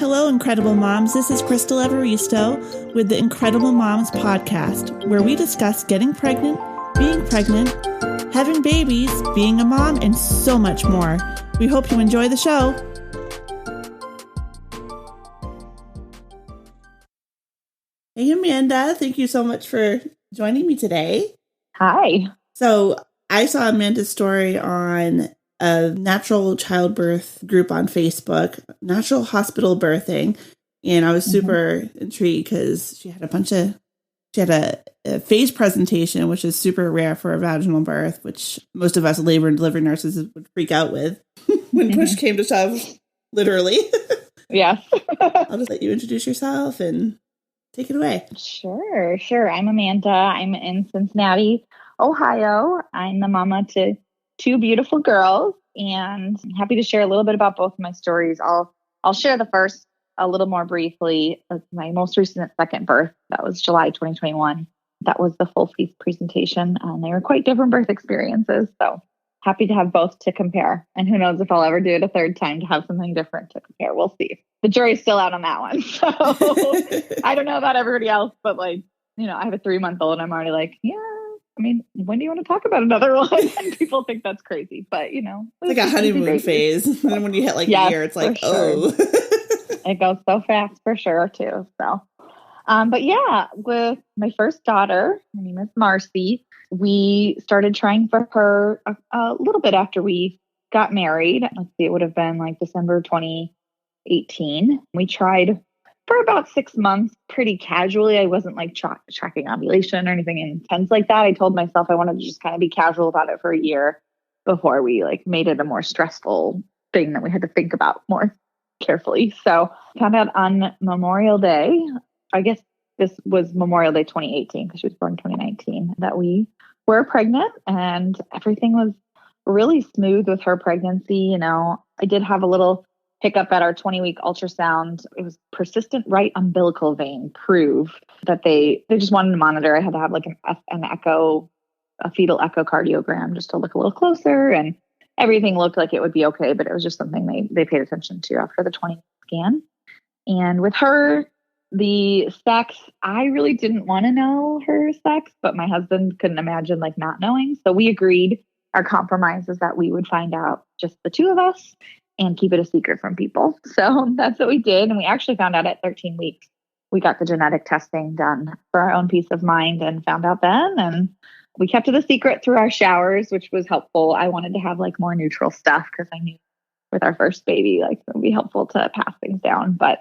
Hello, Incredible Moms. This is Crystal Evaristo with the Incredible Moms podcast, where we discuss getting pregnant, being pregnant, having babies, being a mom, and so much more. We hope you enjoy the show. Hey, Amanda. Thank you so much for joining me today. Hi. So I saw Amanda's story on a natural childbirth group on Facebook, Natural Hospital Birthing. And I was super intrigued because she had a phase presentation, which is super rare for a vaginal birth, which most of us labor and delivery nurses would freak out with when push came to shove, literally. Yes. I'll just let you introduce yourself and take it away. Sure. I'm Amanda. I'm in Cincinnati, Ohio. I'm the mama to two beautiful girls, and I'm happy to share a little bit about both of my stories. I'll share the first a little more briefly. My most recent second birth, that was July 2021. That was the full feast presentation, and they were quite different birth experiences. So happy to have both to compare. And who knows if I'll ever do it a third time to have something different to compare. We'll see. The jury's still out on that one. So I don't know about everybody else, but I have a 3-month-old and I'm already like, yeah, I mean, when do you want to talk about another one? And people think that's crazy, but it's like a honeymoon phase. And then when you hit a year, it's like, oh, it goes so fast for sure too. So, but yeah, with my first daughter, her name is Marcy, we started trying for her a little bit after we got married. Let's see, it would have been like December 2018. We tried for about 6 months, pretty casually. I wasn't tracking ovulation or anything intense like that. I told myself I wanted to just kind of be casual about it for a year before we made it a more stressful thing that we had to think about more carefully. So found out on Memorial Day, I guess this was Memorial Day 2018 because she was born 2019, that we were pregnant, and everything was really smooth with her pregnancy. I did have a little hiccup at our 20-week ultrasound. It was persistent right umbilical vein prove that they just wanted to monitor. I had to have an echo, a fetal echocardiogram just to look a little closer, and everything looked like it would be okay, but it was just something they paid attention to after the 20 scan. And with her, the sex, I really didn't want to know her sex, but my husband couldn't imagine not knowing. So we agreed. Our compromise is that we would find out just the two of us and keep it a secret from people. So that's what we did. And we actually found out at 13 weeks. We got the genetic testing done for our own peace of mind and found out then. And we kept it a secret through our showers, which was helpful. I wanted to have more neutral stuff because I knew with our first baby, it would be helpful to pass things down. But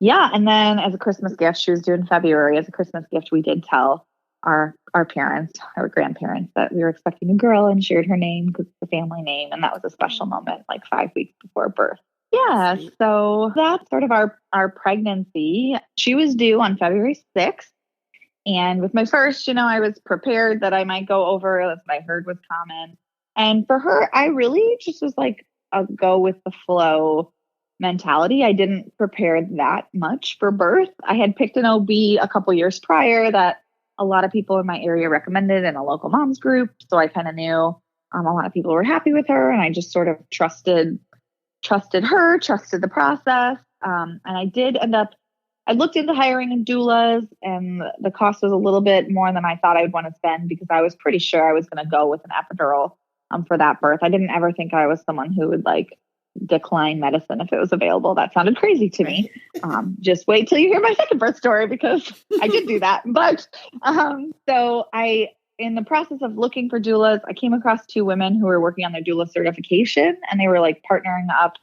yeah. And then as a Christmas gift, she was due in February. As a Christmas gift, we did tell our parents, our grandparents, that we were expecting a girl and shared her name because it's a family name. And that was a special moment, 5 weeks before birth. Yeah. So that's sort of our pregnancy. She was due on February 6th. And with my first, I was prepared that I might go over as I heard was common. And for her, I really just was a go with the flow mentality. I didn't prepare that much for birth. I had picked an OB a couple years prior that a lot of people in my area recommended in a local moms group. So I kind of knew a lot of people were happy with her, and I just sort of trusted her, trusted the process. And I did I looked into hiring doulas, and the cost was a little bit more than I thought I would want to spend because I was pretty sure I was going to go with an epidural for that birth. I didn't ever think I was someone who would decline medicine if it was available. That sounded crazy to me. Just wait till you hear my second birth story because I did do that. But so in the process of looking for doulas, I came across two women who were working on their doula certification, and they were partnering up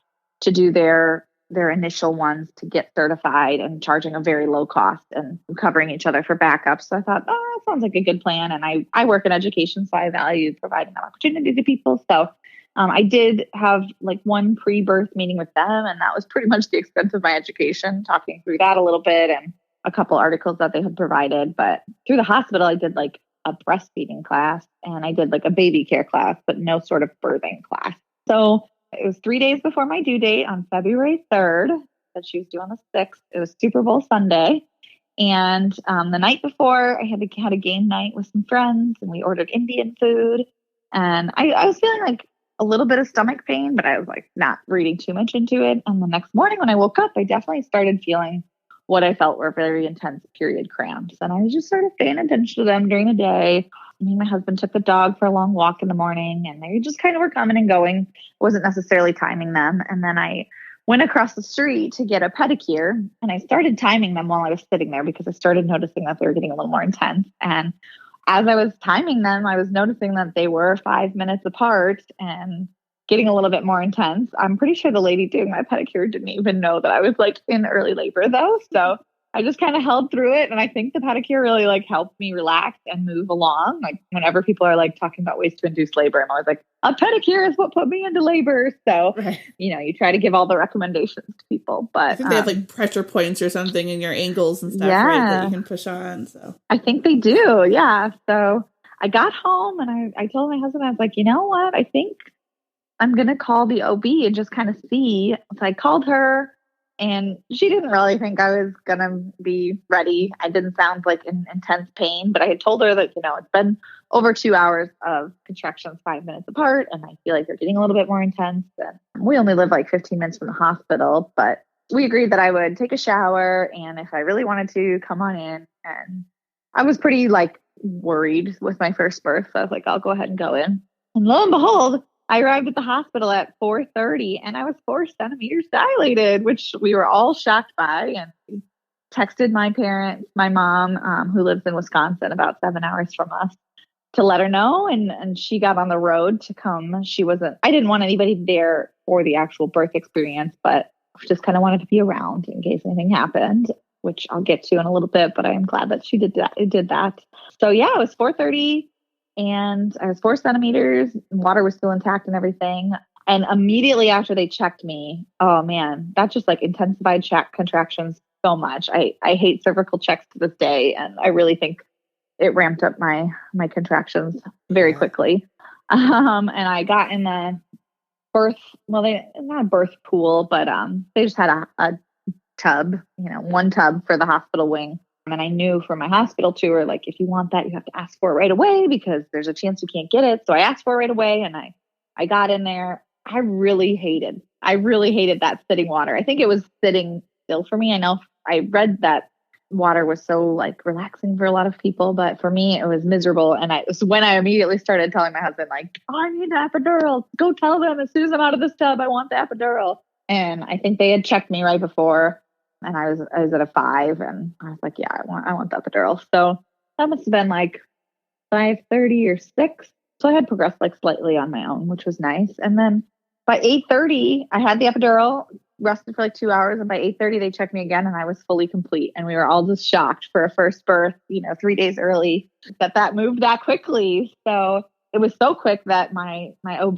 to do their initial ones to get certified and charging a very low cost and covering each other for backup. So I thought, that sounds like a good plan. And I work in education, so I value providing that opportunity to people. So I did have one pre-birth meeting with them, and that was pretty much the extent of my education, talking through that a little bit and a couple articles that they had provided. But through the hospital, I did a breastfeeding class, and I did a baby care class, but no sort of birthing class. So it was 3 days before my due date on February 3rd, that she was due on the 6th. It was Super Bowl Sunday. And the night before, I had a game night with some friends, and we ordered Indian food. And I was feeling a little bit of stomach pain, but I was like not reading too much into it. And the next morning when I woke up, I definitely started feeling what I felt were very intense period cramps. And I just started paying attention to them during the day. Me and my husband took the dog for a long walk in the morning, and they just kind of were coming and going. Wasn't necessarily timing them. And then I went across the street to get a pedicure, and I started timing them while I was sitting there because I started noticing that they were getting a little more intense. And as I was timing them, I was noticing that they were 5 minutes apart and getting a little bit more intense. I'm pretty sure the lady doing my pedicure didn't even know that I was like in early labor though. So I just kind of held through it. And I think the pedicure really like helped me relax and move along. Like whenever people are like talking about ways to induce labor, I'm always like, a pedicure is what put me into labor. So, Right. You try to give all the recommendations to people, but I think they have like pressure points or something in your ankles and stuff, right? That you can push on. So I think they do. Yeah. So I got home and I told my husband, I was like, you know what? I think I'm going to call the OB and just kind of see. So I called her. And she didn't really think I was going to be ready. I didn't sound like in intense pain, but I had told her that, it's been over 2 hours of contractions 5 minutes apart. And I feel like they're getting a little bit more intense. And we only live like 15 minutes from the hospital, but we agreed that I would take a shower. And if I really wanted to, come on in. And I was pretty like worried with my first birth. So I was like, I'll go ahead and go in. And lo and behold, I arrived at the hospital at 4:30 and I was 4 centimeters dilated, which we were all shocked by. And we texted my parents, my mom, who lives in Wisconsin, about 7 hours from us, to let her know. And she got on the road to come. I didn't want anybody there for the actual birth experience, but just kind of wanted to be around in case anything happened, which I'll get to in a little bit, but I am glad that she did that. So yeah, it was 4:30. And I was 4 centimeters, water was still intact and everything. And immediately after they checked me, oh man, that just like intensified contractions so much. I hate cervical checks to this day. And I really think it ramped up my contractions very quickly. And I got in the not a birth pool, but they just had a tub, one tub for the hospital wing. And I knew from my hospital tour, like, if you want that, you have to ask for it right away because there's a chance you can't get it. So I asked for it right away and I got in there. I really hated that sitting water. I think it was sitting still for me. I know I read that water was so like relaxing for a lot of people, but for me, it was miserable. And it was when I immediately started telling my husband, like, oh, I need an epidural. Go tell them as soon as I'm out of this tub, I want the epidural. And I think they had checked me right before. And I was at a 5 and I was like, yeah, I want the epidural. So that must have been like 5:30 or 6. So I had progressed like slightly on my own, which was nice. And then by 8:30, I had the epidural, rested for like 2 hours. And by 8:30, they checked me again and I was fully complete. And we were all just shocked for a first birth, 3 days early that moved that quickly. So it was so quick that my OB,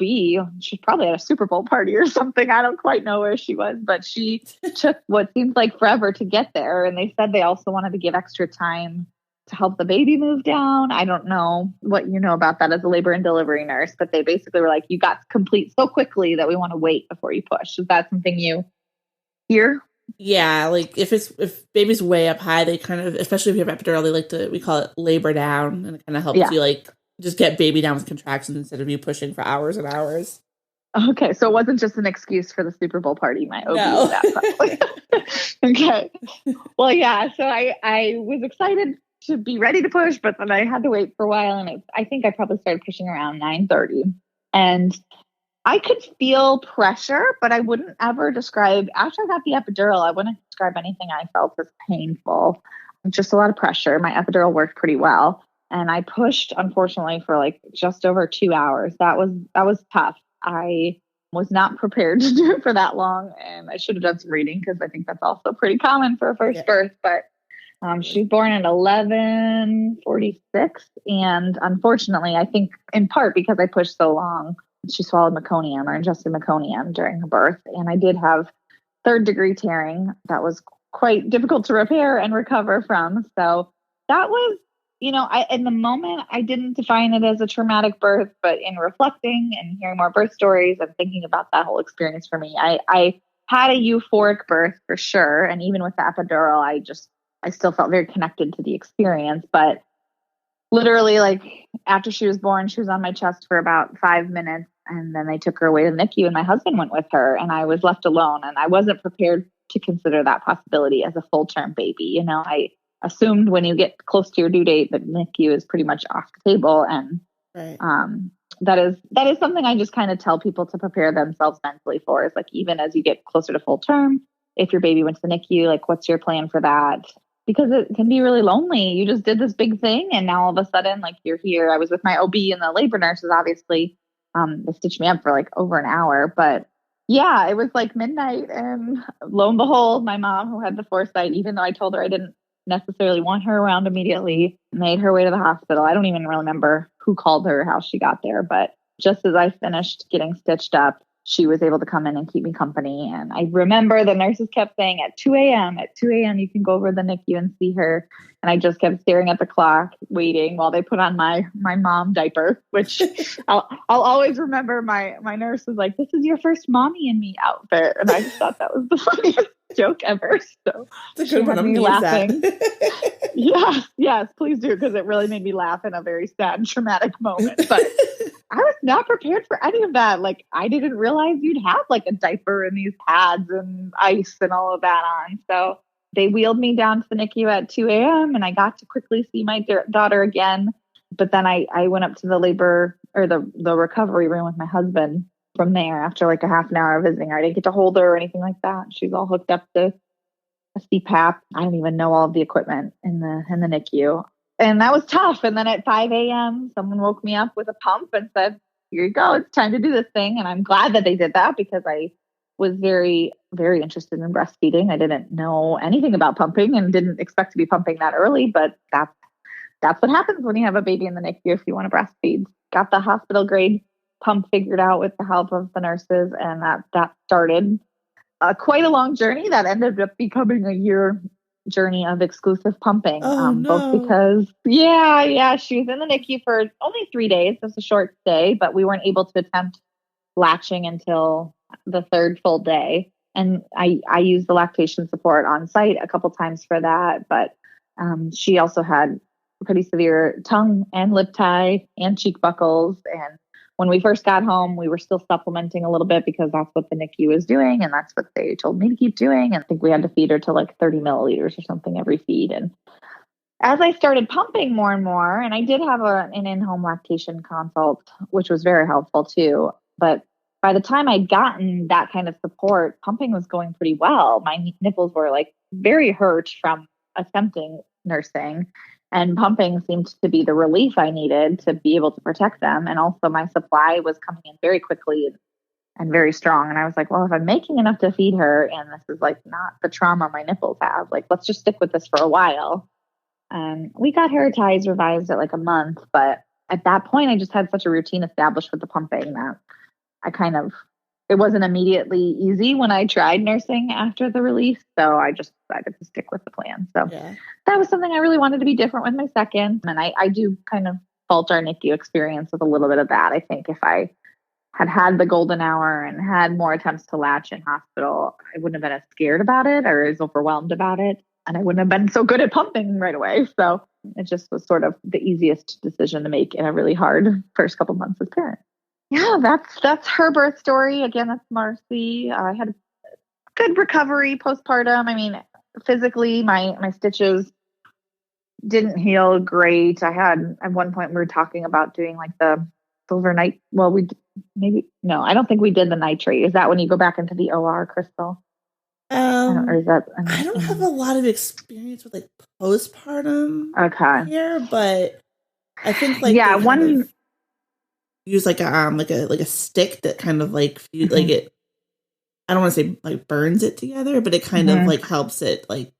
she probably had a Super Bowl party or something. I don't quite know where she was, but she took what seemed like forever to get there. And they said they also wanted to give extra time to help the baby move down. I don't know what you know about that as a labor and delivery nurse, but they basically were like, you got complete so quickly that we want to wait before you push. Is that something you hear? Yeah, like if baby's way up high, they kind of, especially if you have epidural, we call it labor down, and it kind of helps you like just get baby down with contractions instead of you pushing for hours and hours. Okay, so it wasn't just an excuse for the Super Bowl party. My OB no. that probably. Okay. Well, yeah. So I was excited to be ready to push, but then I had to wait for a while, and I think I probably started pushing around 9:30, and I could feel pressure, but I wouldn't ever describe. After I got the epidural, I wouldn't describe anything I felt as painful. Just a lot of pressure. My epidural worked pretty well. And I pushed, unfortunately, for like just over 2 hours. That was tough. I was not prepared to do it for that long. And I should have done some reading because I think that's also pretty common for a first birth. But she was born at 11:46. And unfortunately, I think in part because I pushed so long, she swallowed meconium or ingested meconium during her birth. And I did have 3rd-degree tearing that was quite difficult to repair and recover from. So that was, in the moment, I didn't define it as a traumatic birth, but in reflecting and hearing more birth stories and thinking about that whole experience for me, I had a euphoric birth for sure. And even with the epidural, I still felt very connected to the experience. But literally, like, after she was born, she was on my chest for about 5 minutes, and then they took her away to the NICU, and my husband went with her, and I was left alone, and I wasn't prepared to consider that possibility as a full-term baby. You know, I assumed when you get close to your due date that NICU is pretty much off the table, and Right. that is something I just kind of tell people to prepare themselves mentally for, is like, even as you get closer to full term, if your baby went to the NICU, like, what's your plan for that? Because it can be really lonely. You just did this big thing, and now all of a sudden, like, you're here. I was with my OB and the labor nurses, obviously. They stitched me up for like over an hour, but yeah, it was like midnight, and lo and behold, my mom, who had the foresight, even though I told her I didn't necessarily want her around immediately, made her way to the hospital. I don't even remember who called her or how she got there, but just as I finished getting stitched up, she was able to come in and keep me company. And I remember the nurses kept saying at 2 a.m., you can go over to the NICU and see her. And I just kept staring at the clock, waiting while they put on my mom diaper, which I'll always remember. My nurse was like, "This is your first mommy and me outfit." And I just thought that was the funniest joke ever. So it's a good one. I'm gonna laughing. Yes, please do, because it really made me laugh in a very sad and traumatic moment. But I was not prepared for any of that. Like, I didn't realize you'd have like a diaper and these pads and ice and all of that on. So they wheeled me down to the NICU at 2 a.m. and I got to quickly see my daughter again. But then I went up to the labor or the recovery room with my husband from there after like a half an hour of visiting her. I didn't get to hold her or anything like that. She's all hooked up to a CPAP. I don't even know all of the equipment in the NICU. And that was tough. And then at 5 a.m., someone woke me up with a pump and said, "Here you go. It's time to do this thing." And I'm glad that they did that, because I was very, very interested in breastfeeding. I didn't know anything about pumping and didn't expect to be pumping that early, but that's what happens when you have a baby in the NICU if you want to breastfeed. Got the hospital grade pump figured out with the help of the nurses, and that started quite a long journey that ended up becoming a year journey of exclusive pumping. Both because she was in the NICU for only 3 days. It was a short stay, but we weren't able to attempt latching until the third full day. And I used the lactation support on site a couple times for that, but she also had pretty severe tongue and lip tie and cheek buckles. And when we first got home, we were still supplementing a little bit because that's what the NICU was doing. And that's what they told me to keep doing. And I think we had to feed her to like 30 milliliters or something every feed. And as I started pumping more and more, and I did have an in-home lactation consult, which was very helpful too. But by the time I'd gotten that kind of support, pumping was going pretty well. My nipples were like very hurt from attempting nursing. And pumping seemed to be the relief I needed to be able to protect them. And also my supply was coming in very quickly and very strong. And I was like, well, if I'm making enough to feed her and this is like not the trauma my nipples have, like, let's just stick with this for a while. And we got hair ties revised at like a month. But at that point, I just had such a routine established with the pumping that it wasn't immediately easy when I tried nursing after the release. So I just decided to stick with the plan. So that was something I really wanted to be different with my second. And I do kind of fault our NICU experience with a little bit of that. I think if I had the golden hour and had more attempts to latch in hospital, I wouldn't have been as scared about it or as overwhelmed about it. And I wouldn't have been so good at pumping right away. So it just was sort of the easiest decision to make in a really hard first couple months as parent. Yeah, that's her birth story. Again, that's Marcy. I had a good recovery postpartum. I mean, physically, my stitches didn't heal great. At one point we were talking about doing like the silver night. Well, I don't think we did the nitrate. Is that when you go back into the OR, Crystal? Or is that? I don't have a lot of experience with like postpartum here, but I think like use like a stick that kind of like like it. I don't want to say like burns it together, but it kind of like helps it like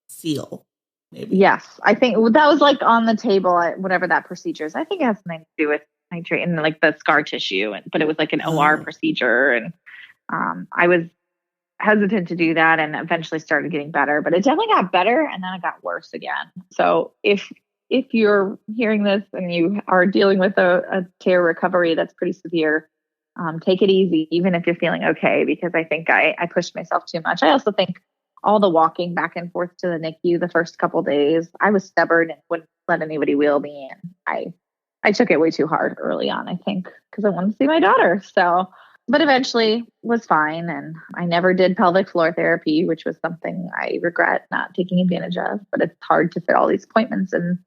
seal. Maybe. Yes, I think that was like on the table, whatever that procedure is. I think it has something to do with nitrate and like the scar tissue, but it was like an OR procedure, and I was hesitant to do that, and eventually started getting better. But it definitely got better, and then it got worse again. So if you're hearing this and you are dealing with a tear recovery that's pretty severe, take it easy, even if you're feeling okay, because I think I pushed myself too much. I also think all the walking back and forth to the NICU the first couple days, I was stubborn and wouldn't let anybody wheel me. And I took it way too hard early on, I think, because I wanted to see my daughter. So, but eventually was fine. And I never did pelvic floor therapy, which was something I regret not taking advantage of. But it's hard to fit all these appointments and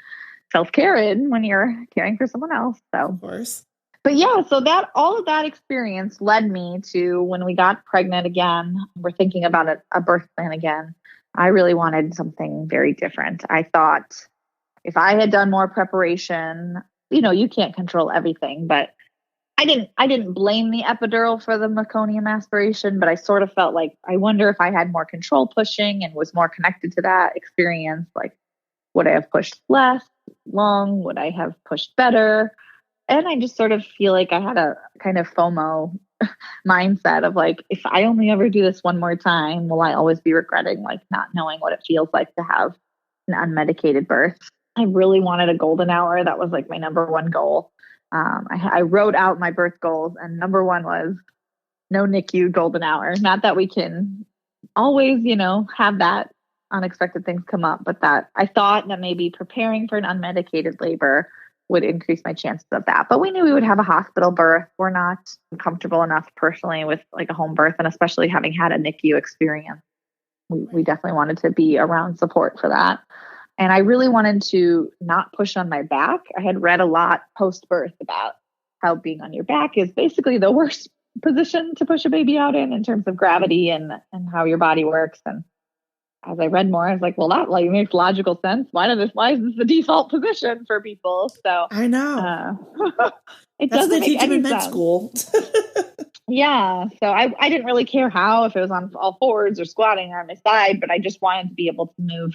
self-care in when you're caring for someone else. So, of course. But yeah, so that all of that experience led me to when we got pregnant again, we're thinking about a birth plan again. I really wanted something very different. I thought if I had done more preparation, you can't control everything, but I didn't blame the epidural for the meconium aspiration, but I sort of felt like, I wonder if I had more control pushing and was more connected to that experience, like, would I have pushed less long? Would I have pushed better? And I just sort of feel like I had a kind of FOMO mindset of like, if I only ever do this one more time, will I always be regretting like not knowing what it feels like to have an unmedicated birth? I really wanted a golden hour. That was like my number one goal. I wrote out my birth goals, and number one was no NICU golden hour. Not that we can always, have that unexpected things come up, but that I thought that maybe preparing for an unmedicated labor would increase my chances of that. But we knew we would have a hospital birth. We're not comfortable enough personally with like a home birth, and especially having had a NICU experience. We definitely wanted to be around support for that. And I really wanted to not push on my back. I had read a lot post-birth about how being on your back is basically the worst position to push a baby out in terms of gravity and how your body works. And as I read more, I was like, well, that like makes logical sense. Why is this the default position for people? So I know. It That's doesn't what they make teach them any in med sense. school. Yeah. So I didn't really care how, if it was on all fours or squatting or on my side, but I just wanted to be able to move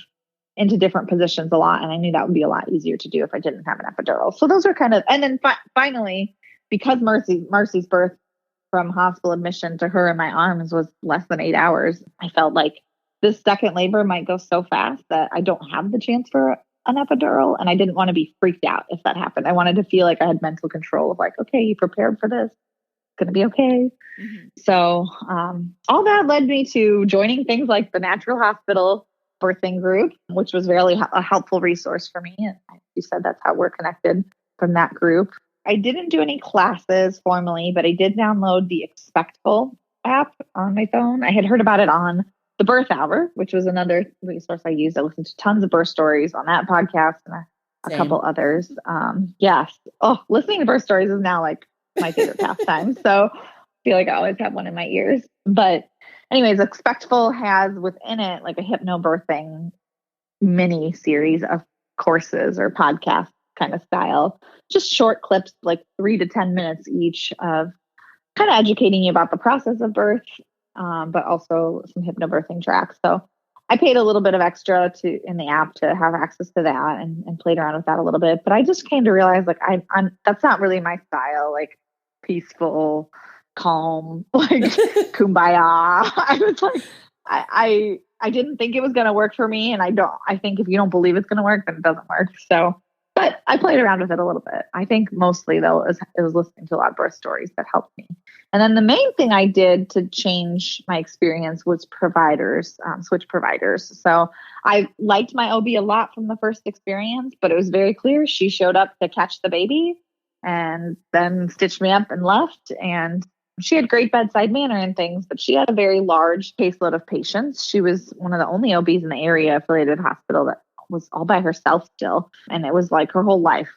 into different positions a lot. And I knew that would be a lot easier to do if I didn't have an epidural. So those are kind of, and then finally, because Marcy's birth from hospital admission to her in my arms was less than 8 hours, I felt like this second labor might go so fast that I don't have the chance for an epidural. And I didn't want to be freaked out if that happened. I wanted to feel like I had mental control of like, okay, you prepared for this. It's going to be okay. Mm-hmm. So all that led me to joining things like the Natural Hospital birthing group, which was really a helpful resource for me. And you said that's how we're connected from that group. I didn't do any classes formally, but I did download the Expectful app on my phone. I had heard about it on the Birth Hour, which was another resource I used. I listened to tons of birth stories on that podcast and a couple others. Yes. Oh, listening to birth stories is now like my favorite pastime. So I feel like I always have one in my ears. But anyways, Expectful has within it like a hypnobirthing mini series of courses or podcast kind of style, just short clips, like 3 to 10 minutes each of kind of educating you about the process of birth, but also some hypnobirthing tracks. So I paid a little bit of extra in the app to have access to that and played around with that a little bit. But I just came to realize like I'm that's not really my style, like peaceful, calm, like kumbaya. I was like, I didn't think it was going to work for me. And I think if you don't believe it's going to work, then it doesn't work. So, but I played around with it a little bit. I think mostly though, it was listening to a lot of birth stories that helped me. And then the main thing I did to change my experience was switch providers. So I liked my OB a lot from the first experience, but it was very clear she showed up to catch the baby and then stitched me up and left. And she had great bedside manner and things, but she had a very large caseload of patients. She was one of the only OBs in the area affiliated hospital that was all by herself still. And it was like her whole life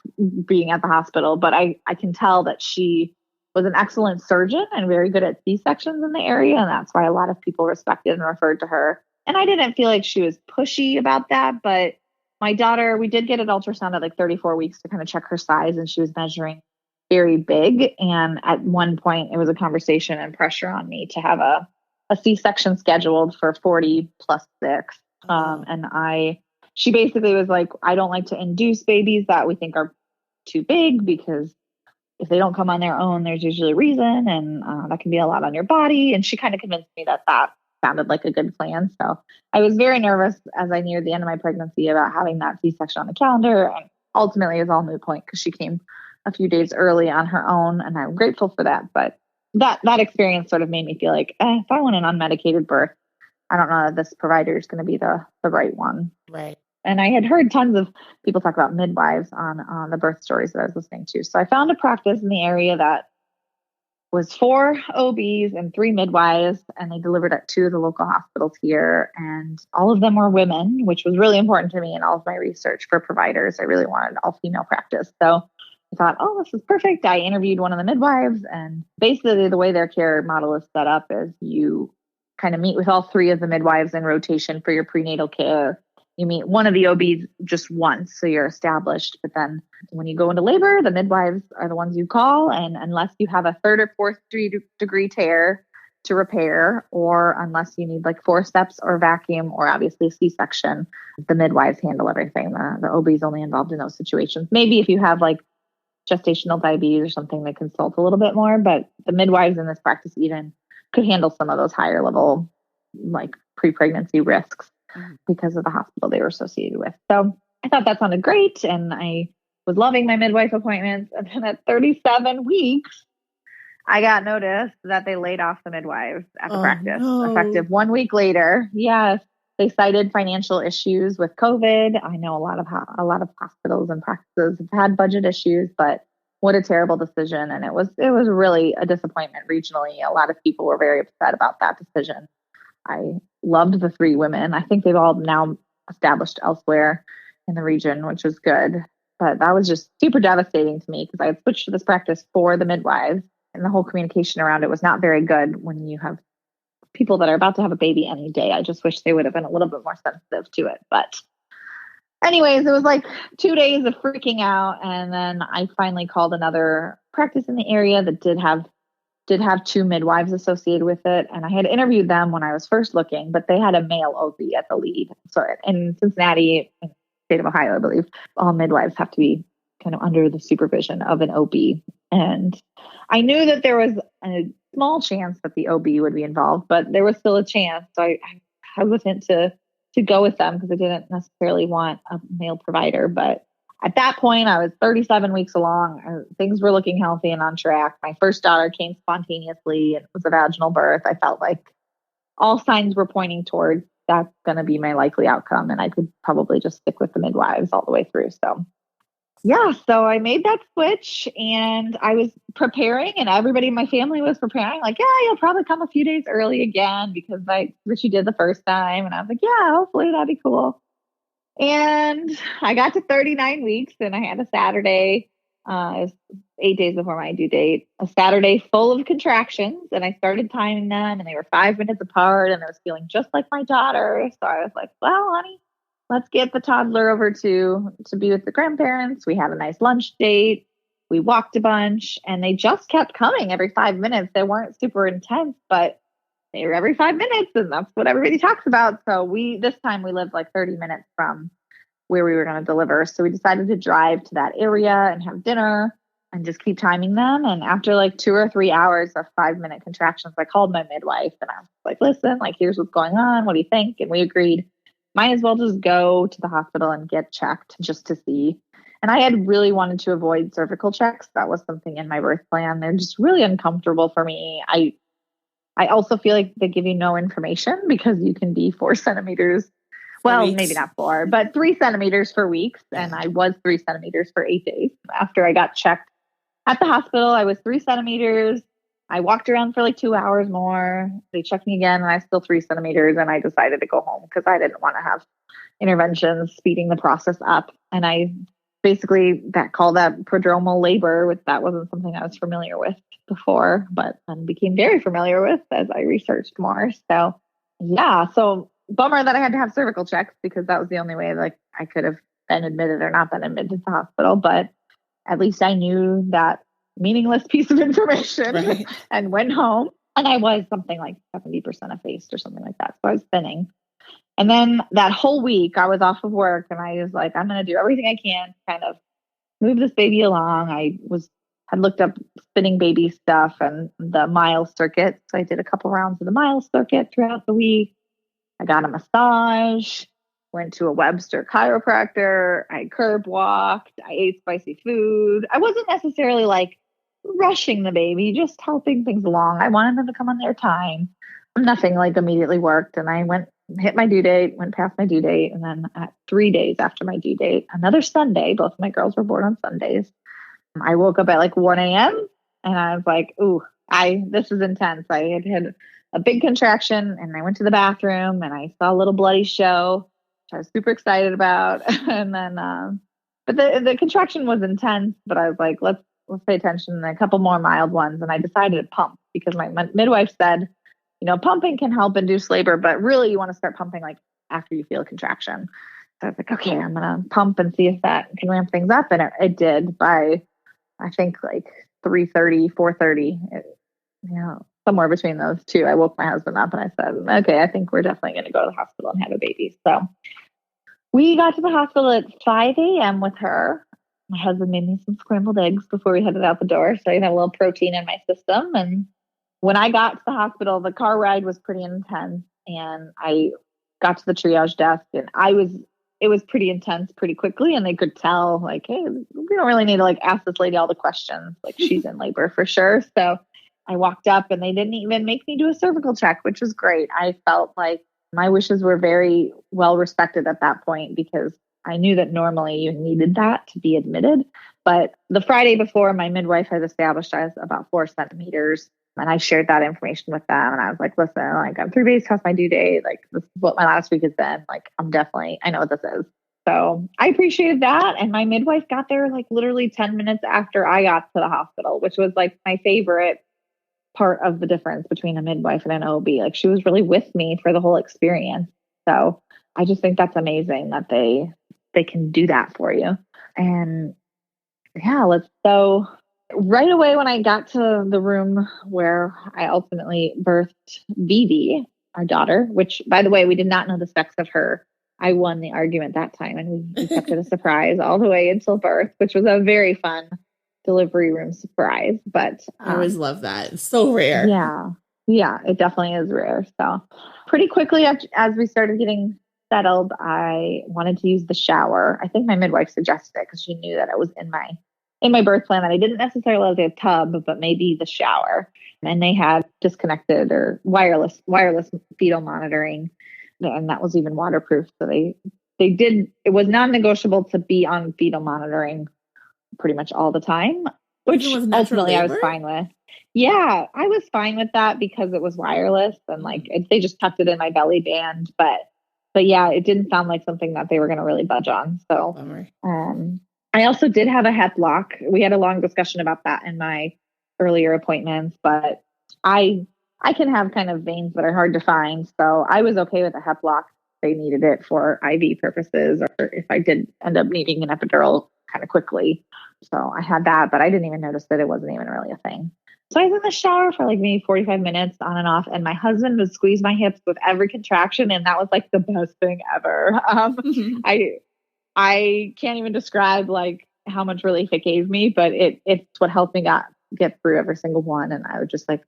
being at the hospital. But I can tell that she was an excellent surgeon and very good at C-sections in the area. And that's why a lot of people respected and referred to her. And I didn't feel like she was pushy about that. But my daughter, we did get an ultrasound at like 34 weeks to kind of check her size. And she was measuring very big. And at one point, it was a conversation and pressure on me to have a C-section scheduled for 40 plus 6. She basically was like, I don't like to induce babies that we think are too big because if they don't come on their own, there's usually a reason. And that can be a lot on your body. And she kind of convinced me that sounded like a good plan. So I was very nervous as I neared the end of my pregnancy about having that C-section on the calendar. And ultimately, it was all moot point because she came a few days early on her own. And I'm grateful for that. But that experience sort of made me feel like, if I want an unmedicated birth, I don't know that this provider is going to be the right one. Right. And I had heard tons of people talk about midwives on the birth stories that I was listening to. So I found a practice in the area that was 4 OBs and 3 midwives, and they delivered at 2 of the local hospitals here. And all of them were women, which was really important to me in all of my research for providers. I really wanted an all-female practice. So I thought, oh, this is perfect. I interviewed one of the midwives, and basically the way their care model is set up is you kind of meet with all 3 of the midwives in rotation for your prenatal care. You meet one of the OBs just once, so you're established. But then when you go into labor, the midwives are the ones you call. And unless you have a 3rd or 4th degree tear to repair, or unless you need like forceps or vacuum or obviously C-section, the midwives handle everything. The OB is only involved in those situations. Maybe if you have like gestational diabetes or something, they consult a little bit more. But the midwives in this practice even could handle some of those higher level like pre-pregnancy risks because of the hospital they were associated with. So I thought that sounded great. And I was loving my midwife appointments. And then at 37 weeks, I got notice that they laid off the midwives at the practice, effective 1 week later. Yes. They cited financial issues with COVID. I know a lot of hospitals and practices have had budget issues, but what a terrible decision. And it was really a disappointment regionally. A lot of people were very upset about that decision. I loved the 3 women. I think they've all now established elsewhere in the region, which was good. But that was just super devastating to me because I had switched to this practice for the midwives, and the whole communication around it was not very good when you have people that are about to have a baby any day. I just wish they would have been a little bit more sensitive to it. But anyways, it was like 2 days of freaking out. And then I finally called another practice in the area that did have 2 midwives associated with it. And I had interviewed them when I was first looking, but they had a male OB at the lead. So in Cincinnati, in the state of Ohio, I believe, all midwives have to be kind of under the supervision of an OB. And I knew that there was a small chance that the OB would be involved, but there was still a chance. So I hesitant to go with them because I didn't necessarily want a male provider. But at that point, I was 37 weeks along. Things were looking healthy and on track. My first daughter came spontaneously and it was a vaginal birth. I felt like all signs were pointing towards that's going to be my likely outcome. And I could probably just stick with the midwives all the way through. So yeah, so I made that switch and I was preparing and everybody in my family was preparing like, yeah, you'll probably come a few days early again because what you did the first time. And I was like, yeah, hopefully that'd be cool. And I got to 39 weeks and I had a Saturday, it was 8 days before my due date, a Saturday full of contractions. And I started timing them and they were 5 minutes apart and I was feeling just like my daughter. So I was like, well, honey, let's get the toddler over to be with the grandparents. We had a nice lunch date. We walked a bunch and they just kept coming every 5 minutes. They weren't super intense, but they were every 5 minutes and that's what everybody talks about. So this time we lived like 30 minutes from where we were going to deliver. So we decided to drive to that area and have dinner and just keep timing them. And after like 2 or 3 hours of 5-minute contractions, I called my midwife and I was like, listen, like, here's what's going on. What do you think? And we agreed, might as well just go to the hospital and get checked just to see. And I had really wanted to avoid cervical checks. That was something in my birth plan. They're just really uncomfortable for me. I also feel like they give you no information because you can be 4 centimeters. Well, maybe not 4, but 3 centimeters for weeks. And I was 3 centimeters for 8 days. After I got checked at the hospital, I was 3 centimeters. I walked around for like 2 hours more. They checked me again and I was still 3 centimeters. And I decided to go home because I didn't want to have interventions speeding the process up. And I basically called that prodromal labor. That wasn't something I was familiar with before, but became very familiar with as I researched more. So yeah, so bummer that I had to have cervical checks because that was the only way like I could have been admitted or not been admitted to the hospital. But at least I knew that meaningless piece of information and went home. And I was something like 70% effaced or something like that. So I was thinning. And then that whole week I was off of work and I was like, I'm going to do everything I can to kind of move this baby along. I had looked up spinning baby stuff and the mile circuit. So I did a couple rounds of the mile circuit throughout the week. I got a massage, went to a Webster chiropractor. I curb walked. I ate spicy food. I wasn't necessarily like rushing the baby, just helping things along. I wanted them to come on their time. Nothing like immediately worked. And I went hit my due date, went past my due date. And then at 3 days after my due date, another Sunday, both of my girls were born on Sundays. I woke up at like 1 a.m. and I was like, ooh, this is intense. I had a big contraction and I went to the bathroom and I saw a little bloody show, which I was super excited about. And then, but the contraction was intense, but I was like, let's pay attention and a couple more mild ones. And I decided to pump because my midwife said, pumping can help induce labor, but really you want to start pumping like after you feel a contraction. So I was like, okay, I'm going to pump and see if that can ramp things up. And it did by, I think like 3:30, 4:30, somewhere between those two. I woke my husband up and I said, okay, I think we're definitely going to go to the hospital and have a baby. So we got to the hospital at 5 a.m. with her. My husband made me some scrambled eggs before we headed out the door. So I had a little protein in my system. And when I got to the hospital, the car ride was pretty intense. And I got to the triage desk and it was pretty intense pretty quickly. And they could tell like, hey, we don't really need to like ask this lady all the questions. Like she's in labor for sure. So I walked up and they didn't even make me do a cervical check, which was great. I felt like my wishes were very well respected at that point because I knew that normally you needed that to be admitted. But the Friday before, my midwife has established I was about 4 centimeters. And I shared that information with them. And I was like, listen, like I'm 3 days past my due date. Like this is what my last week has been. Like I know what this is. So I appreciated that. And my midwife got there like literally 10 minutes after I got to the hospital, which was like my favorite part of the difference between a midwife and an OB. Like she was really with me for the whole experience. So I just think that's amazing that they can do that for you. And yeah, so right away when I got to the room where I ultimately birthed Vivi, our daughter, which by the way, we did not know the sex of her. I won the argument that time and we kept it a surprise all the way until birth, which was a very fun delivery room surprise. But I always love that. It's so rare. Yeah, it definitely is rare. So pretty quickly as we started getting settled, I wanted to use the shower. I think my midwife suggested it because she knew that it was in my birth plan that I didn't necessarily have a tub, but maybe the shower. And they had disconnected or wireless fetal monitoring, and that was even waterproof. So they did. It was non-negotiable to be on fetal monitoring pretty much all the time, which ultimately I was fine with. Yeah, I was fine with that because it was wireless and like they just tucked it in my belly band. But yeah, it didn't sound like something that they were going to really budge on. So, I also did have a hep lock. We had a long discussion about that in my earlier appointments, but I can have kind of veins that are hard to find. So I was okay with a hep lock. They needed it for IV purposes, or if I did end up needing an epidural kind of quickly. So I had that, but I didn't even notice that it wasn't even really a thing. So I was in the shower for like maybe 45 minutes on and off, and my husband would squeeze my hips with every contraction, and that was like the best thing ever. I can't even describe like how much relief it gave me, but it's what helped me get through every single one. And I would just like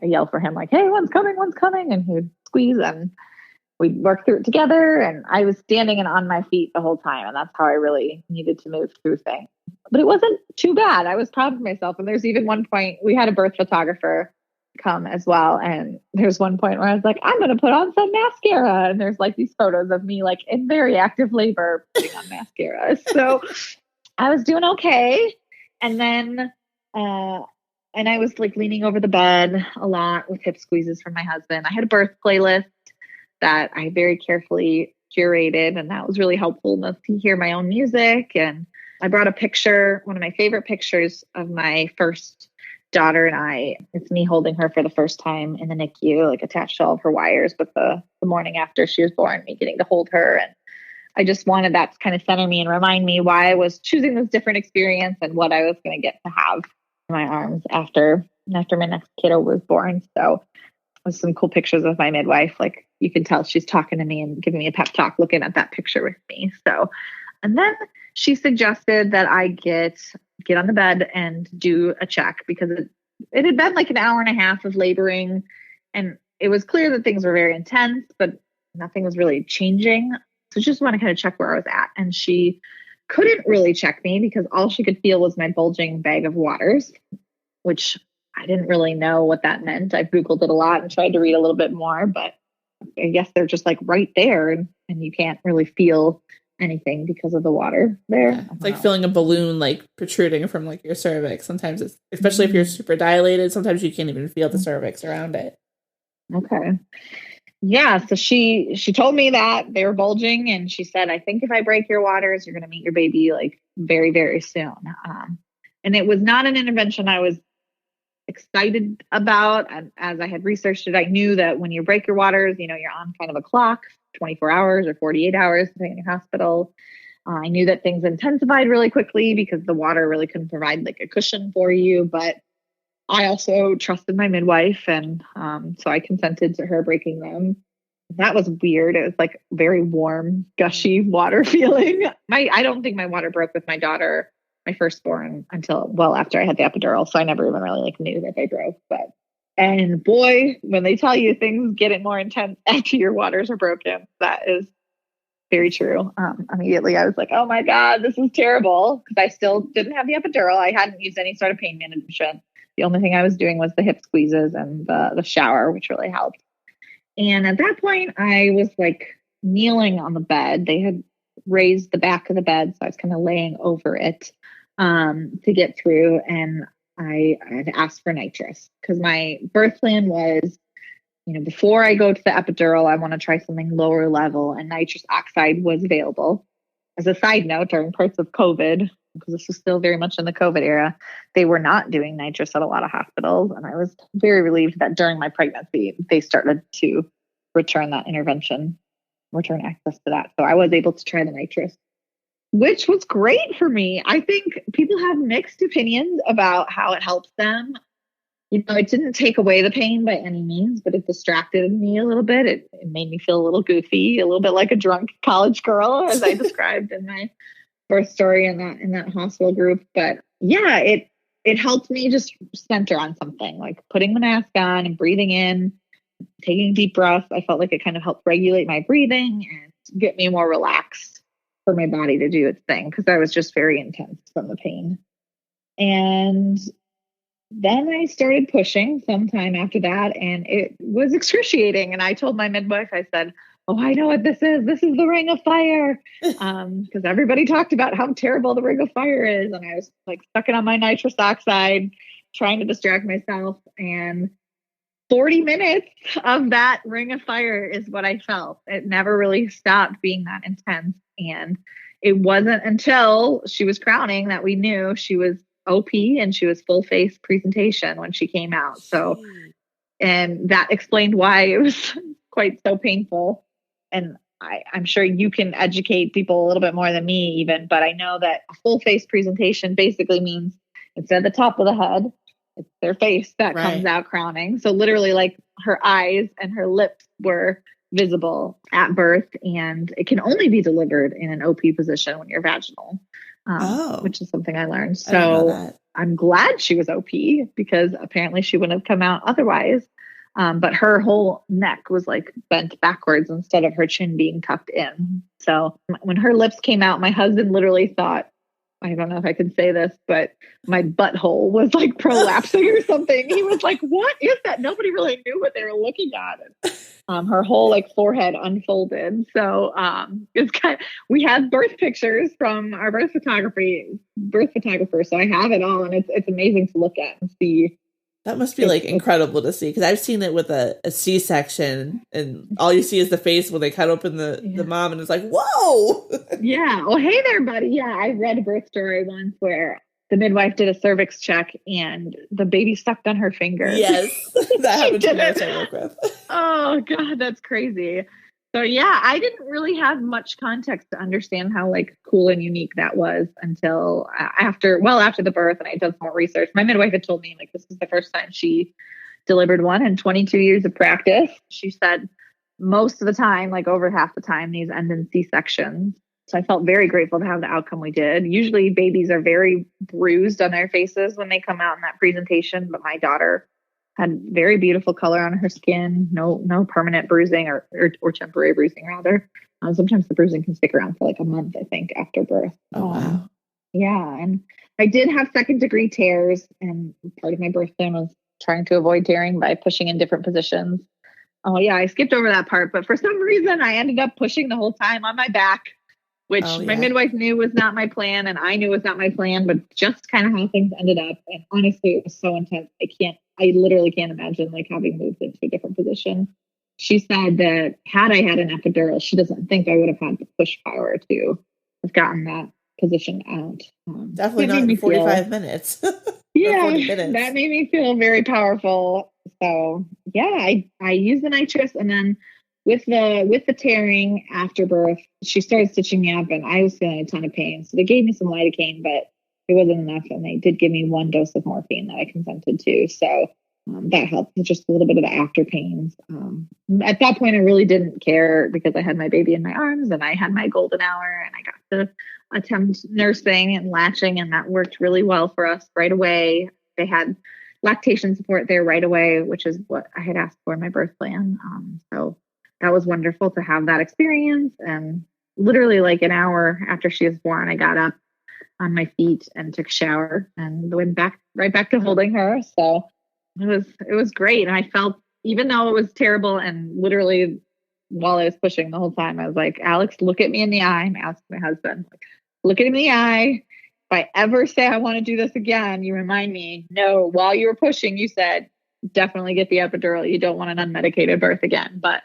yell for him like, hey, one's coming. And he would squeeze and we'd work through it together. And I was standing and on my feet the whole time. And that's how I really needed to move through things. But it wasn't too bad. I was proud of myself. And there's even one point we had a birth photographer come as well. And there's one point where I was like, I'm going to put on some mascara. And there's like these photos of me like in very active labor putting on mascara. So I was doing okay. And then, and I was like leaning over the bed a lot with hip squeezes from my husband. I had a birth playlist that I very carefully curated, and that was really helpful to hear my own music. And I brought a picture, one of my favorite pictures of my first daughter and I. It's me holding her for the first time in the NICU, like attached to all of her wires, but the morning after she was born, me getting to hold her. And I just wanted that to kind of center me and remind me why I was choosing this different experience and what I was going to get to have in my arms after my next kiddo was born. So with some cool pictures of my midwife, like you can tell she's talking to me and giving me a pep talk looking at that picture with me. So, and then she suggested that I get on the bed and do a check because it had been like an hour and a half of laboring, and it was clear that things were very intense, but nothing was really changing. So just want to kind of check where I was at. And she couldn't really check me because all she could feel was my bulging bag of waters, which I didn't really know what that meant. I Googled it a lot and tried to read a little bit more, but I guess they're just like right there, and you can't really feel anything because of the water there. Yeah. It's like feeling a balloon like protruding from like your cervix. Sometimes it's, especially if you're super dilated, sometimes you can't even feel the cervix around it. Okay. Yeah. So she told me that they were bulging, and she said, I think if I break your waters, you're going to meet your baby like very, very soon. And it was not an intervention I was excited about. As I had researched it, I knew that when you break your waters, you're on kind of a clock, 24 hours or 48 hours, depending on your hospital. I knew that things intensified really quickly because the water really couldn't provide like a cushion for you. But I also trusted my midwife, and so I consented to her breaking them. That was weird. It was like very warm, gushy water feeling. I don't think my water broke with my daughter, my firstborn, until well after I had the epidural. So I never even really like knew that they broke. And boy, when they tell you things get more intense after your waters are broken, that is very true. Immediately I was like, oh my God, this is terrible. Because I still didn't have the epidural. I hadn't used any sort of pain management. The only thing I was doing was the hip squeezes and the shower, which really helped. And at that point, I was like kneeling on the bed. They had raised the back of the bed, so I was kind of laying over it to get through. And I had asked for nitrous because my birth plan was, before I go to the epidural, I want to try something lower level, and nitrous oxide was available. As a side note, during parts of COVID, because this was still very much in the COVID era, they were not doing nitrous at a lot of hospitals. And I was very relieved that during my pregnancy, they started to return access to that. So I was able to try the nitrous, which was great for me. I think people have mixed opinions about how it helps them. It didn't take away the pain by any means, but it distracted me a little bit. It made me feel a little goofy, a little bit like a drunk college girl, as I described in my birth story in that hospital group. But yeah, it helped me just center on something, like putting the mask on and breathing in, taking deep breaths. I felt like it kind of helped regulate my breathing and get me more relaxed for my body to do its thing, because I was just very intense from the pain. And then I started pushing sometime after that, and it was excruciating. And I told my midwife, I said, oh, I know what this is. This is the ring of fire. Because everybody talked about how terrible the ring of fire is. And I was like sucking on my nitrous oxide, trying to distract myself. And 40 minutes of that ring of fire is what I felt. It never really stopped being that intense. And it wasn't until she was crowning that we knew she was OP and she was full face presentation when she came out. So, and that explained why it was quite so painful. And I'm sure you can educate people a little bit more than me even, but I know that a full face presentation basically means instead of the top of the head, it's their face that comes out crowning. So literally like her eyes and her lips were visible at birth, and it can only be delivered in an OP position when you're vaginal, which is something I learned. So I'm glad she was OP, because apparently she wouldn't have come out otherwise. But her whole neck was like bent backwards instead of her chin being tucked in. So when her lips came out, my husband literally thought, I don't know if I can say this, but my butthole was like prolapsing or something. He was like, what is that? Nobody really knew what they were looking at. And, her whole like forehead unfolded. So it's we have birth pictures from our birth photographer. So I have it all, and it's amazing to look at and see. That must be like incredible to see, because I've seen it with a C-section, and all you see is the face when they cut open the mom, and it's like, whoa. Yeah. Well, hey there, buddy. Yeah, I read a birth story once where the midwife did a cervix check and the baby sucked on her finger. Yes, that happened to me I work with. Oh God, that's crazy. So yeah, I didn't really have much context to understand how like cool and unique that was until after the birth, and I did some more research. My midwife had told me like this is the first time she delivered one in 22 years of practice. She said most of the time, like over half the time, these end in C-sections. So I felt very grateful to have the outcome we did. Usually babies are very bruised on their faces when they come out in that presentation, but my daughter had very beautiful color on her skin, no permanent bruising or temporary bruising rather. Sometimes the bruising can stick around for like a month, I think, after birth. Oh, wow. Yeah. And I did have 2nd-degree tears, and part of my birth plan was trying to avoid tearing by pushing in different positions. Oh yeah, I skipped over that part, but for some reason I ended up pushing the whole time on my back, which my midwife knew was not my plan and I knew was not my plan, but just kind of how things ended up. And honestly, it was so intense. I literally can't imagine like having moved into a different position. She said that had I had an epidural, she doesn't think I would have had the push power to have gotten that position out. Definitely not in 45 minutes. Yeah, 40 minutes. That made me feel very powerful. So yeah, I used the nitrous, and then with the tearing after birth, she started stitching me up, and I was feeling a ton of pain. So they gave me some lidocaine, but it wasn't enough, and they did give me 1 dose of morphine that I consented to. So that helped with just a little bit of the after pains. At that point, I really didn't care because I had my baby in my arms and I had my golden hour, and I got to attempt nursing and latching, and that worked really well for us right away. They had lactation support there right away, which is what I had asked for in my birth plan. So that was wonderful to have that experience. And literally like an hour after she was born, I got up on my feet and took a shower and went right back to holding her. So it was great. And I felt, even though it was terrible, and literally while I was pushing the whole time, I was like, Alex, look at me in the eye. I'm asking my husband, like, look at me in the eye. If I ever say I want to do this again, you remind me, no, while you were pushing, you said, definitely get the epidural. You don't want an unmedicated birth again. But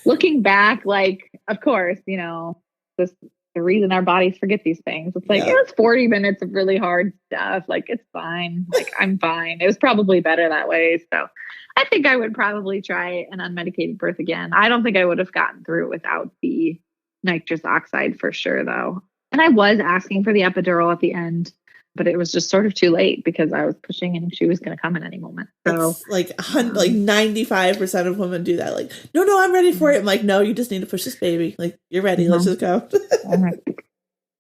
looking back, like, of course, you know, this the reason our bodies forget these things. It's like, it was 40 minutes of really hard stuff. Like, it's fine. Like, I'm fine. It was probably better that way. So I think I would probably try an unmedicated birth again. I don't think I would have gotten through without the nitrous oxide for sure, though. And I was asking for the epidural at the end, but it was just sort of too late because I was pushing and she was going to come at any moment. So it's like 95% of women do that. Like, no, I'm ready for it. I'm like, no, you just need to push this baby. Like, you're ready. Let's just go.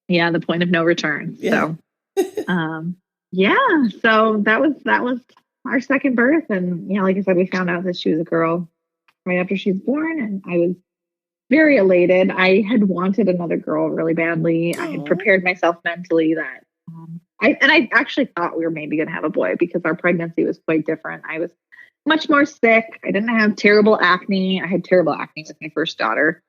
Yeah. The point of no return. Yeah. So, yeah. So that was our second birth. And yeah, like I said, we found out that she was a girl right after she was born, and I was very elated. I had wanted another girl really badly. I had prepared myself mentally that I actually thought we were maybe going to have a boy because our pregnancy was quite different. I was much more sick. I didn't have terrible acne. I had terrible acne with my first daughter.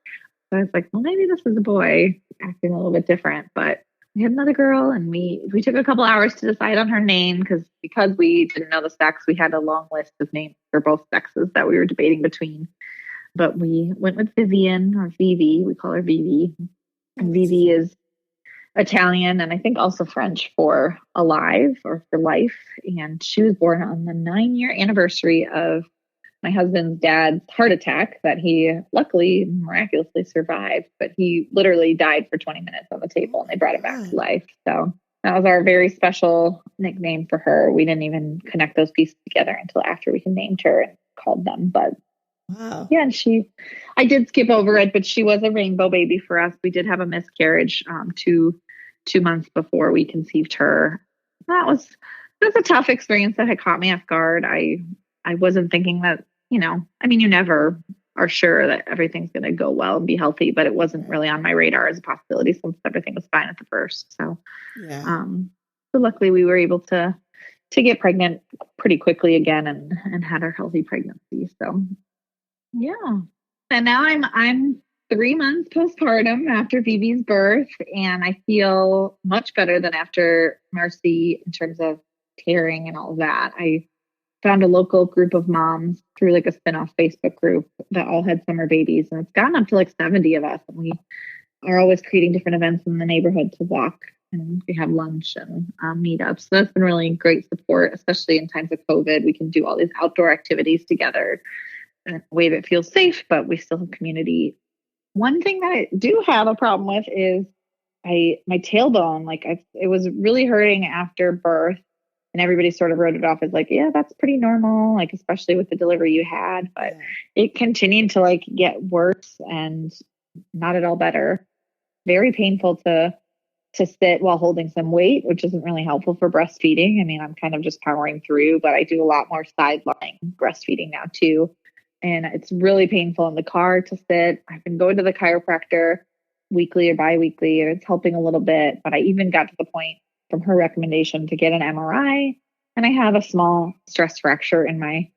So I was like, well, maybe this is a boy, acting a little bit different. But we had another girl, and we took a couple hours to decide on her name because we didn't know the sex. We had a long list of names for both sexes that we were debating between. But we went with Vivian, or Vivi. We call her Vivi. And Vivi is Italian, and I think also French for alive or for life. And she was born on the 9-year anniversary of my husband's dad's heart attack that he luckily miraculously survived, but he literally died for 20 minutes on the table and they brought him back to life. So that was our very special nickname for her. We didn't even connect those pieces together until after we had named her and called them. But wow. Yeah, and I did skip over it, but she was a rainbow baby for us. We did have a miscarriage 2 months before we conceived her. That was a tough experience that had caught me off guard. I wasn't thinking that, you never are sure that everything's going to go well and be healthy, but it wasn't really on my radar as a possibility since everything was fine at the first. So, so luckily we were able to get pregnant pretty quickly again and had our healthy pregnancy. So, yeah. And now I'm 3 months postpartum after Vivi's birth, and I feel much better than after Marcy in terms of tearing and all of that. I found a local group of moms through like a spinoff Facebook group that all had summer babies, and it's gotten up to like 70 of us, and we are always creating different events in the neighborhood to walk, and we have lunch and meetups. So that's been really great support, especially in times of COVID. We can do all these outdoor activities together in a way that feels safe, but we still have community. One thing that I do have a problem with is my tailbone. It was really hurting after birth, and everybody sort of wrote it off as like, yeah, that's pretty normal, like especially with the delivery you had. But it continued to like get worse and not at all better. Very painful to sit while holding some weight, which isn't really helpful for breastfeeding. I mean, I'm kind of just powering through, but I do a lot more sideline breastfeeding now too. And it's really painful in the car to sit. I've been going to the chiropractor weekly or biweekly, and it's helping a little bit. But I even got to the point from her recommendation to get an MRI. And I have a small stress fracture in my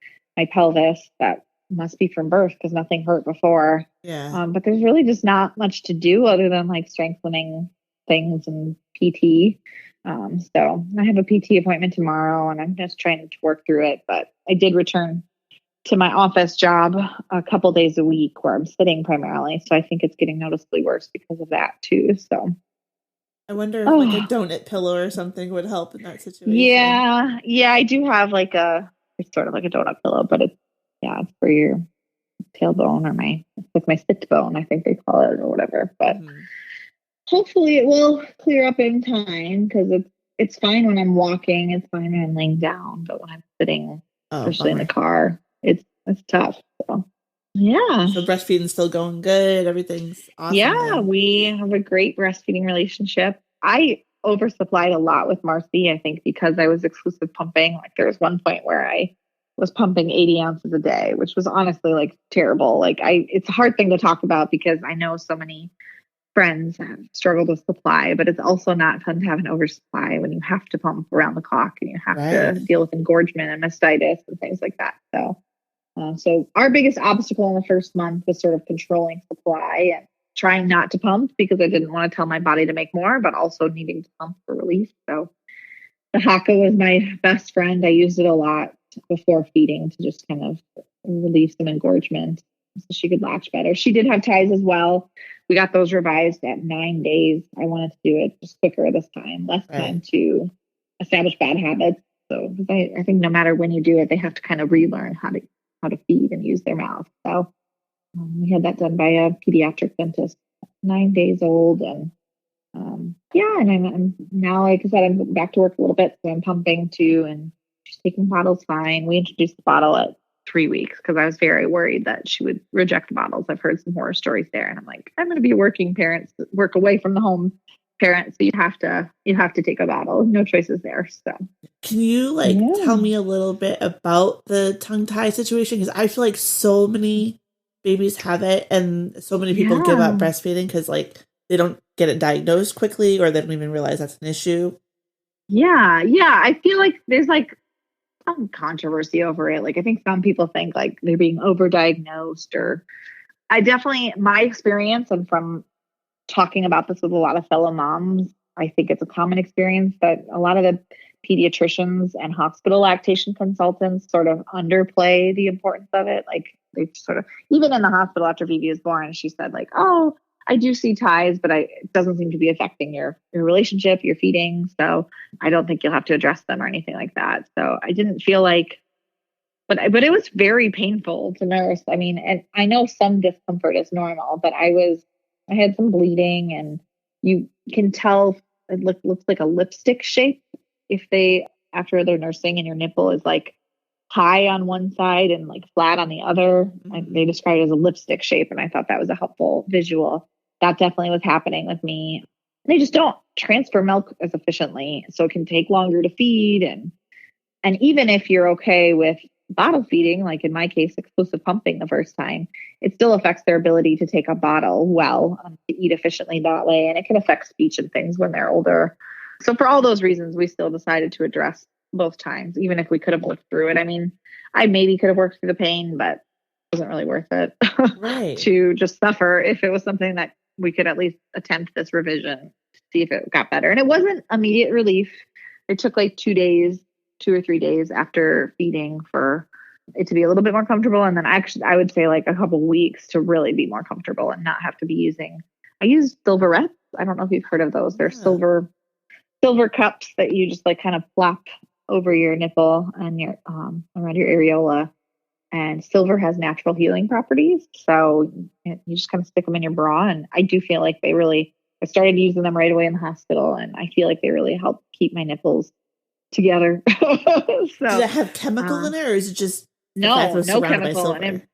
pelvis that must be from birth because nothing hurt before. Yeah. But there's really just not much to do other than like strengthening things and PT. So I have a PT appointment tomorrow and I'm just trying to work through it. But I did return to my office job a couple days a week where I'm sitting primarily. So I think it's getting noticeably worse because of that too. So I wonder if like a donut pillow or something would help in that situation. Yeah, I do have like it's sort of like a donut pillow, but it's for your tailbone or it's my sit bone, I think they call it, or whatever. But hopefully it will clear up in time because it's fine when I'm walking, it's fine when I'm laying down, but when I'm sitting, especially in the car, it's tough. So yeah. So breastfeeding's still going good. Everything's awesome. Yeah, then. We have a great breastfeeding relationship. I oversupplied a lot with Marcy, I think, because I was exclusive pumping. Like there was one point where I was pumping 80 ounces a day, which was honestly like terrible. Like it's a hard thing to talk about because I know so many friends have struggled with supply, but it's also not fun to have an oversupply when you have to pump around the clock and you have to deal with engorgement and mastitis and things like that. So our biggest obstacle in the first month was sort of controlling supply and trying not to pump because I didn't want to tell my body to make more, but also needing to pump for relief. So the Haka was my best friend. I used it a lot before feeding to just kind of relieve some engorgement so she could latch better. She did have ties as well. We got those revised at 9 days. I wanted to do it just quicker this time, less time to establish bad habits. So I think no matter when you do it, they have to kind of relearn how to feed and use their mouth. So we had that done by a pediatric dentist, 9 days old. And and I'm now, like I said, I'm back to work a little bit. So I'm pumping too, and she's taking bottles fine. We introduced the bottle at 3 weeks because I was very worried that she would reject bottles. I've heard some horror stories there. And I'm like, I'm going to be a working parent, work away from the home parent. So you have to take a bottle. No choices there. So can you tell me a little bit about the tongue tie situation? Because I feel like so many babies have it and so many people give up breastfeeding because they don't get it diagnosed quickly or they don't even realize that's an issue. Yeah. I feel like there's some controversy over it. I think some people think they're being overdiagnosed, or my experience, and from talking about this with a lot of fellow moms, I think it's a common experience that a lot of the pediatricians and hospital lactation consultants sort of underplay the importance of it. They sort of, even in the hospital after Vivi was born, she said oh, I do see ties, but it doesn't seem to be affecting your relationship, your feeding. So I don't think you'll have to address them or anything like that. So I didn't feel but it was very painful to nurse. I mean, and I know some discomfort is normal, but I had some bleeding, and you can tell it looks like a lipstick shape after they're nursing, and your nipple is high on one side and flat on the other. They described it as a lipstick shape, and I thought that was a helpful visual. That definitely was happening with me. They just don't transfer milk as efficiently, so it can take longer to feed. And even if you're okay with bottle feeding, like in my case, exclusive pumping the first time, it still affects their ability to take a bottle to eat efficiently that way. And it can affect speech and things when they're older. So for all those reasons, we still decided to address both times, even if we could have worked through it. I mean, I maybe could have worked through the pain, but it wasn't really worth it to just suffer if it was something that we could at least attempt this revision to see if it got better. And it wasn't immediate relief. It took 2 or 3 days after feeding for it to be a little bit more comfortable. And then actually, I would say a couple weeks to really be more comfortable and not have to be I use Silverettes. I don't know if you've heard of those. They're silver cups that you just kind of plop over your nipple and your around your areola. And silver has natural healing properties. So you just kind of stick them in your bra. And I do feel like I started using them right away in the hospital. And I feel like they really help keep my nipples together. So, does it have chemical in it, or is it just no chemical in it?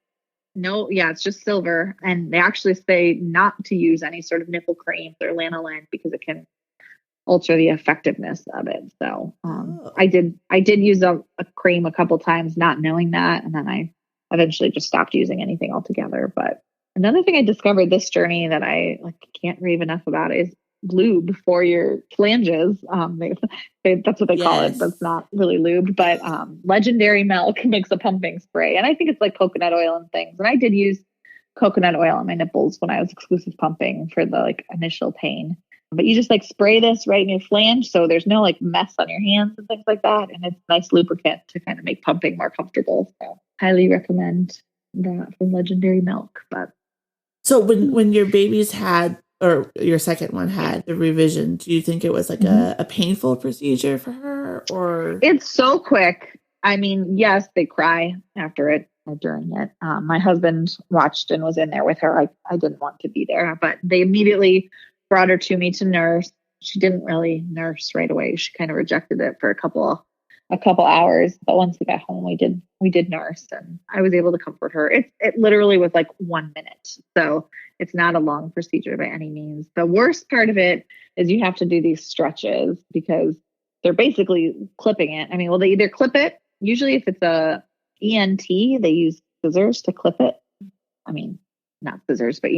No, it's just silver. And they actually say not to use any sort of nipple creams or lanolin because it can alter the effectiveness of it. So I did use a cream a couple times, not knowing that, and then I eventually just stopped using anything altogether. But another thing I discovered this journey that I can't rave enough about is lube for your flanges. That's what they call it. Yes. That's not really lube, but Legendary Milk makes a pumping spray. And I think it's like coconut oil and things. And I did use coconut oil on my nipples when I was exclusive pumping for the like initial pain. But you just like spray this right in your flange, so there's no like mess on your hands and things like that. And it's a nice lubricant to kind of make pumping more comfortable. So highly recommend that from Legendary Milk. But so when your babies had, or your second one had the revision, do you think it was like a painful procedure for her, or? It's so quick. I mean, yes, they cry after it or during it. My husband watched and was in there with her. I didn't want to be there, but they immediately brought her to me to nurse. She didn't really nurse right away. She kind of rejected it for a couple hours. But once we got home, we did nurse, and I was able to comfort her. It literally was like 1 minute. So it's not a long procedure by any means. The worst part of it is you have to do these stretches because they're basically clipping it. I mean, well, they either clip it. Usually if it's a ENT, they use scissors to clip it. I mean, not scissors, but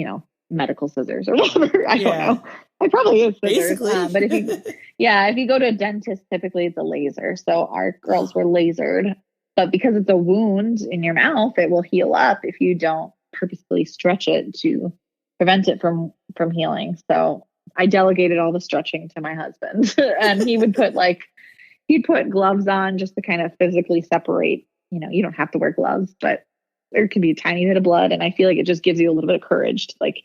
medical scissors or whatever. I don't know. I probably use scissors. But if you go to a dentist, typically it's a laser. So our girls were lasered, but because it's a wound in your mouth, it will heal up if you don't purposefully stretch it to prevent it from healing. So I delegated all the stretching to my husband, and he would he'd put gloves on just to kind of physically separate. You don't have to wear gloves, but there could be a tiny bit of blood. And I feel like it just gives you a little bit of courage to like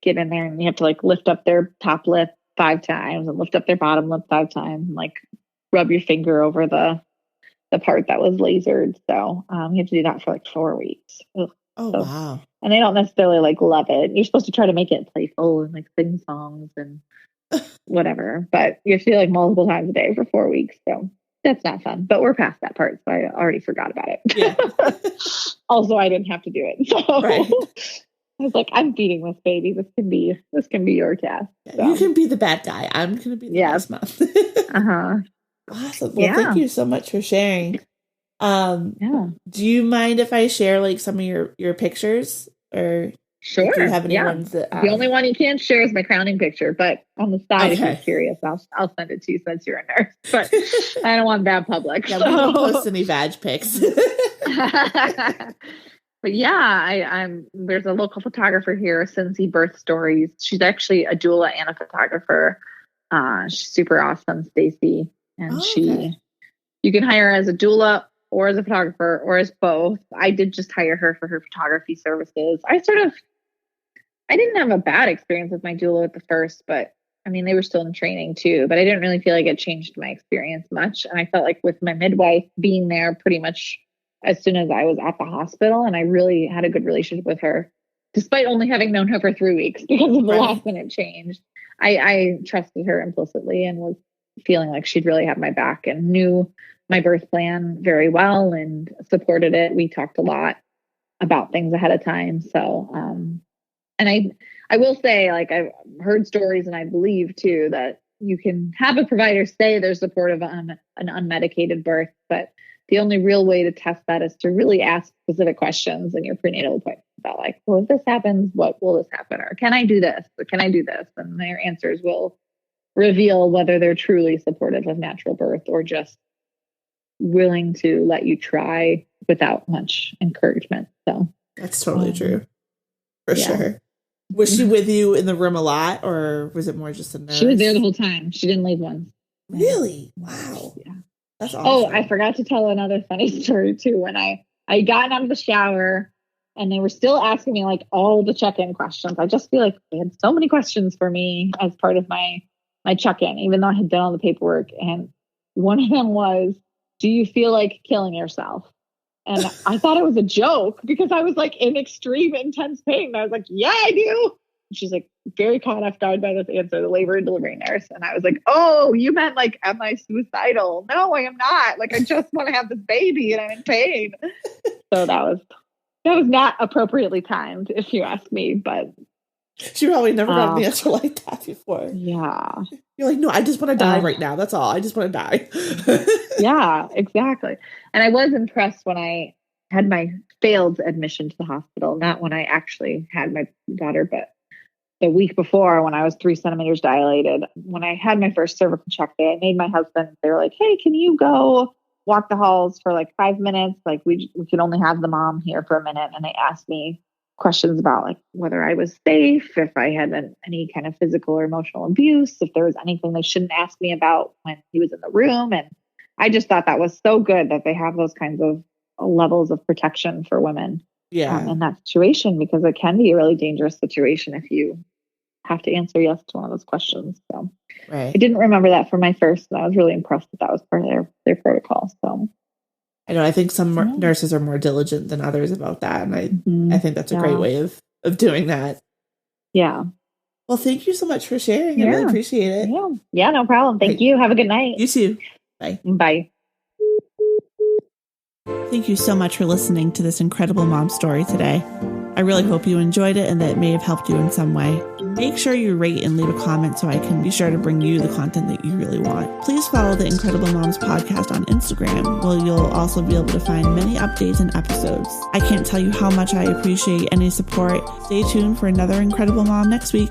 get in there, and you have to like lift up their top lip 5 times and lift up their bottom lip 5 times and like rub your finger over the part that was lasered. So you have to do that for like 4 weeks. Wow. And they don't necessarily like love it. You're supposed to try to make it playful and like sing songs and whatever, but you have to do like multiple times a day for 4 weeks. So that's not fun, but we're past that part. So I already forgot about it. Yeah. Also, I didn't have to do it. So right. I was like, I'm feeding this baby. This can be your task. So. You can be the bad guy. I'm going to be the nice mom. Awesome. Well, thank you so much for sharing. Do you mind if I share like some of your pictures, or sure? Do you have any ones that the only one you can't share is my crowning picture, but on the side, if you're curious, I'll send it to you since you're a nurse. But I don't want that public. Yeah, we don't post any vag pics. But I'm there's a local photographer here, Cincy Birth Stories. She's actually a doula and a photographer. She's super awesome, Stacy, and you can hire her as a doula or as a photographer or as both. I did just hire her for her photography services. I didn't have a bad experience with my doula at the first, but I mean, they were still in training too, but I didn't really feel like it changed my experience much. And I felt like with my midwife being there pretty much as soon as I was at the hospital, and I really had a good relationship with her, despite only having known her for 3 weeks because of the last minute change. I trusted her implicitly and was feeling like she'd really have my back and knew my birth plan very well and supported it. We talked a lot about things ahead of time. So, and I will say, like, I've heard stories, and I believe too that you can have a provider say they're supportive on an unmedicated birth, but the only real way to test that is to really ask specific questions in your prenatal appointment about like, well, if this happens, what will this happen? Or can I do this? Or can I do this? And their answers will reveal whether they're truly supportive of natural birth or just willing to let you try without much encouragement. So that's totally true. For sure. Was she with you in the room a lot, or was it more just a nurse? She was there the whole time. She didn't leave once. Really? Wow. Yeah. That's awesome. Oh, I forgot to tell another funny story too. When I got out of the shower and they were still asking me like all the check-in questions. I just feel like they had so many questions for me as part of my check-in, even though I had done all the paperwork. And one of them was, do you feel like killing yourself? And I thought it was a joke because I was like in extreme intense pain. And I was like, yeah, I do. And she's like very caught off guard by this answer, the labor and delivery nurse. And I was like, oh, you meant like, am I suicidal? No, I am not. Like, I just want to have this baby and I'm in pain. So that was not appropriately timed, if you ask me, but she probably never got an answer like that before. Yeah. You're like, no, I just want to die right now. That's all. I just want to die. Yeah, exactly. And I was impressed when I had my failed admission to the hospital, not when I actually had my daughter, but the week before when I was 3 centimeters dilated, when I had my first cervical check day, I made my husband, they were like, hey, can you go walk the halls for like 5 minutes? Like we can only have the mom here for a minute. And they asked me questions about like whether I was safe, if I had any kind of physical or emotional abuse, if there was anything they shouldn't ask me about when he was in the room. And I just thought that was so good that they have those kinds of levels of protection for women in that situation, because it can be a really dangerous situation if you have to answer yes to one of those questions. So I didn't remember that for my first, and I was really impressed that was part of their protocol. So I know, I think some nurses are more diligent than others about that. And I think that's a great way of doing that. Yeah. Well, thank you so much for sharing. I really appreciate it. Yeah, no problem. Thank you. Have a good night. You too. Bye. Bye. Thank you so much for listening to this incredible mom story today. I really hope you enjoyed it and that it may have helped you in some way. Make sure you rate and leave a comment so I can be sure to bring you the content that you really want. Please follow the Incredible Moms podcast on Instagram, where you'll also be able to find many updates and episodes. I can't tell you how much I appreciate any support. Stay tuned for another Incredible Mom next week.